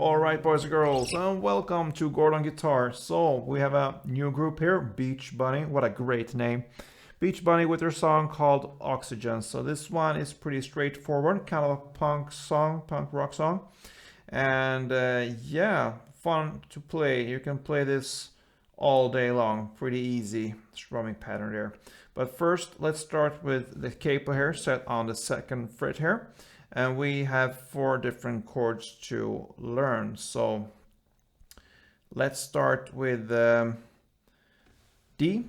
Alright, boys and girls, and welcome to Gordon Guitar. So, we have a new group here, Beach Bunny. What a great name. Beach Bunny with their song called Oxygen. So this one is pretty straightforward, kind of a punk song, punk rock song. And yeah, fun to play. You can play this all day long, pretty easy strumming pattern there. But first, let's start with the capo here, set on the 2nd fret here. And we have 4 different chords to learn. So let's start with D.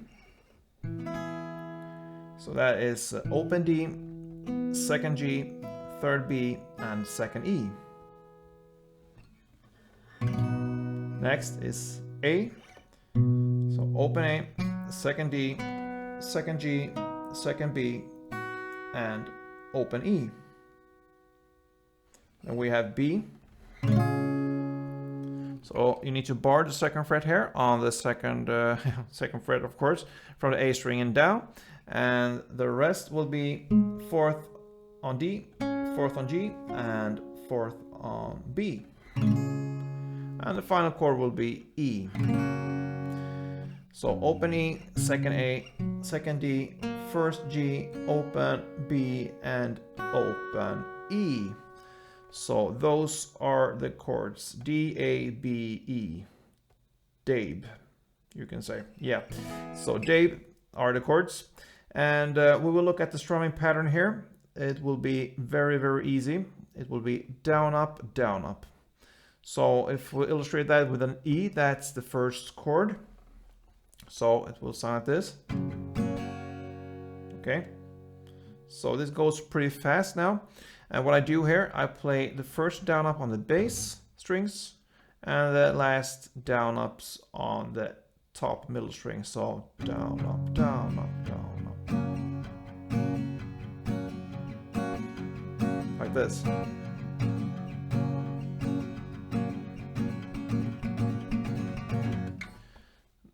So that is open D, 2nd G, 3rd B, and 2nd E. Next is A. So open A, 2nd D, 2nd G, 2nd B, and open E. Then we have B. So you need to bar the 2nd fret here on the 2nd fret, of course, from the A string and down. And the rest will be 4th on D, 4th on G, and 4th on B. And the final chord will be E. So open E, 2nd A, 2nd D, 1st G, open B, and open E. So those are the chords, D, A, B, E. Dabe, you can say. Yeah, so Dabe are the chords. And we will look at the strumming pattern here. It will be very, very easy. It will be down, up, down, up. So if we illustrate that with an E, that's the 1st chord. So it will sound like this. Okay. So this goes pretty fast now. And what I do here, I play the first down up on the bass strings and the last down ups on the top middle string. So down, up, down, up, down, up. Like this.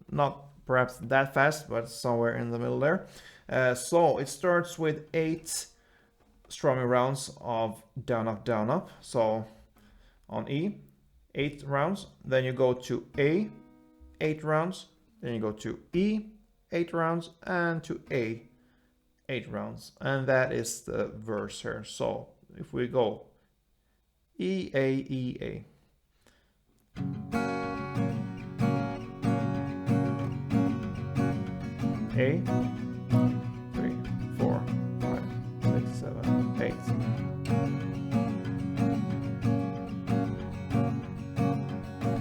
Not perhaps that fast, but somewhere in the middle there. So it starts with 8 strumming rounds of down up down up. So on E 8 rounds, then you go to A 8 rounds, then you go to E 8 rounds, and to A 8 rounds, and that is the verse here. So if we go E A E A, A 3 4 5 6 7 8.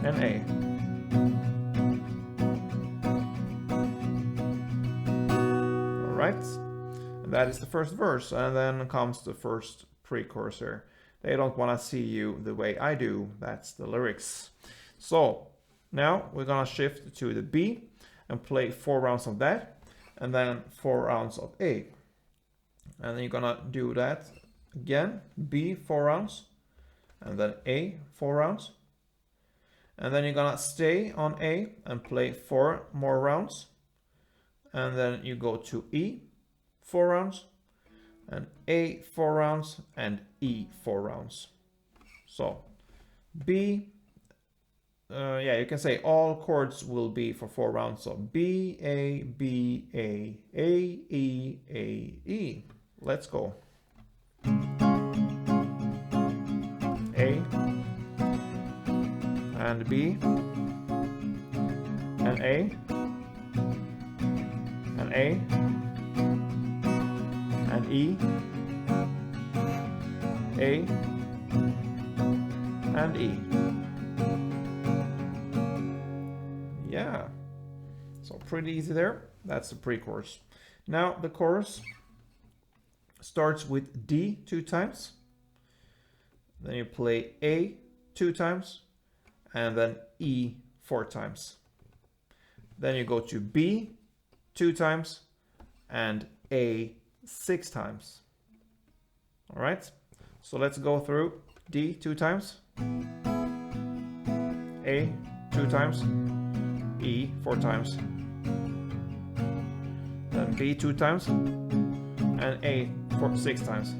And A. Alright, and that is the first verse, and then comes the first pre-chorus here. They don't want to see you the way I do, that's the lyrics. So now we're gonna shift to the B and play 4 rounds of that, and then 4 rounds of A. And then you're gonna do that again, B 4 rounds, and then A 4 rounds. And then you're gonna stay on A and play 4 more rounds. And then you go to E 4 rounds, and A 4 rounds, and E 4 rounds. So B, yeah, you can say all chords will be for 4 rounds. So B, A, B, A, E, A, E. Let's go. A, and B, and A, and A, and E, A, and E. Yeah, so pretty easy there. That's the pre-chorus. Now the chorus starts with D 2 times, then you play A 2 times, and then E 4 times. Then you go to B 2 times and A 6 times. All right, so let's go through D 2 times, A 2 times, E 4 times, then B 2 times, and A 6 times.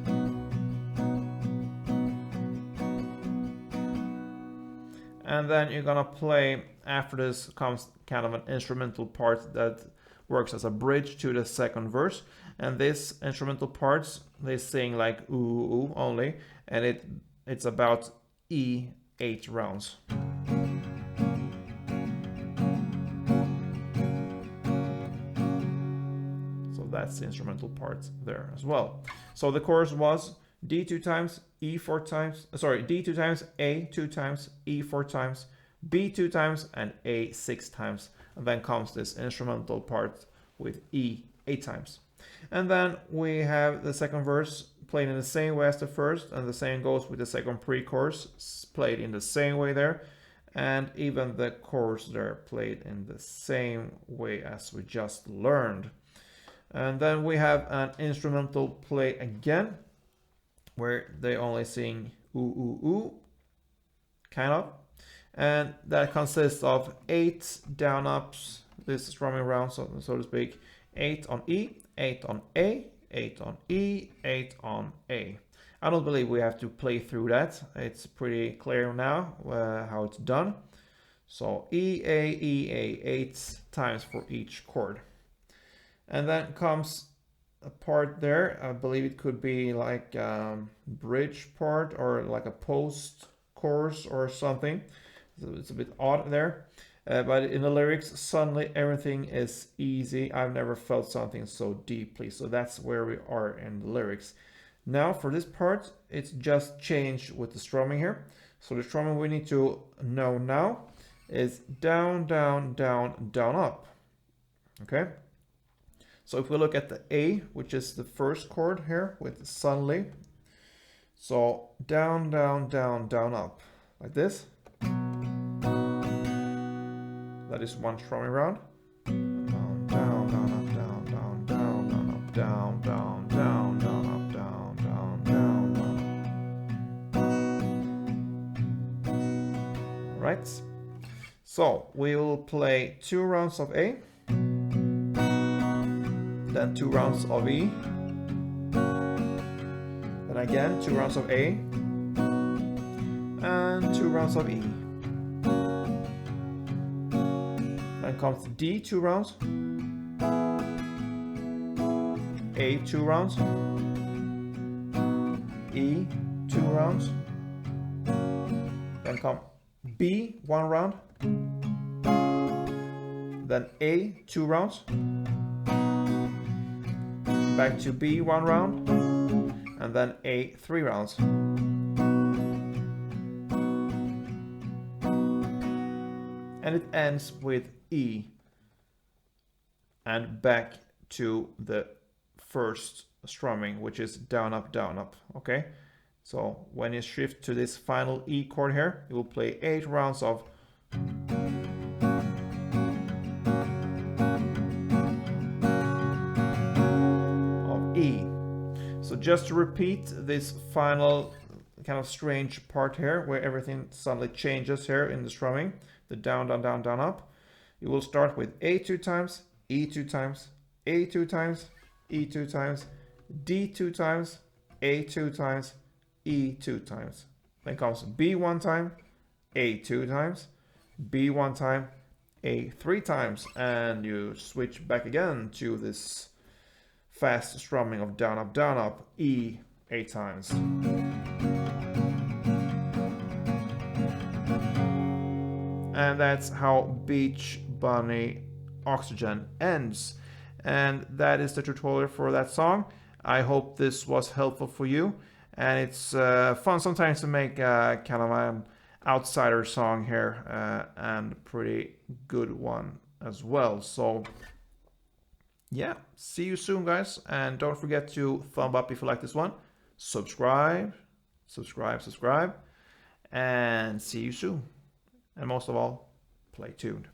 And then you're gonna play, after this comes kind of an instrumental part that works as a bridge to the second verse. And this instrumental parts, they sing like ooh, ooh only, and it's about E 8 rounds. So that's the instrumental part there as well. So the chorus was D 2 times, E 4 times, sorry, D 2 times, A 2 times, E 4 times, B 2 times, and A 6 times. And then comes this instrumental part with E 8 times. And then we have the second verse played in the same way as the first, and the same goes with the second pre-chorus, played in the same way there, and even the chorus there played in the same way as we just learned. And then we have an instrumental play again, where they only sing ooh, ooh, ooh, kind of. And that consists of 8 down ups, this strumming round, so to speak, 8 on E, 8 on A, 8 on E, 8 on A. I don't believe we have to play through that. It's pretty clear now how it's done. So E, A, 8 times for each chord. And then comes a part there. I believe it could be like a bridge part or like a post chorus or something. So it's a bit odd there. But in the lyrics, suddenly everything is easy. I've never felt something so deeply. So that's where we are in the lyrics. Now for this part, it's just changed with the strumming here. So the strumming we need to know now is down, down, down, down, up. Okay? So if we look at the A, which is the first chord here with suddenly. So down, down, down, down, up. Like this. That is one strumming round. Down, down, down, up, down, down, down, down, up, down, down, down, down, up, down, down, down, down. Right. So we will play 2 rounds of A, then 2 rounds of E, then again 2 rounds of A, and 2 rounds of E. Then comes D 2 rounds, A 2 rounds, E 2 rounds, then come B 1 round, then A 2 rounds, back to B 1 round, and then A 3 rounds. And it ends with E and back to the first strumming, which is down, up, down, up. Okay, so when you shift to this final E chord here, you will play 8 rounds of E. So just to repeat this final kind of strange part here, where everything suddenly changes here in the strumming, the down, down, down, down, up. You will start with A 2 times, E 2 times, A 2 times, E 2 times, D 2 times, A 2 times, E 2 times. Then comes B 1 time, A 2 times, B 1 time, A 3 times, and you switch back again to this fast strumming of down, up, E 8 times. And that's how Beach Bunny Oxygen ends. And that is the tutorial for that song. I hope this was helpful for you. And it's fun sometimes to make kind of an outsider song here, and pretty good one as well. So yeah, see you soon, guys. And don't forget to thumb up if you like this one. Subscribe, and see you soon. And most of all, play tuned.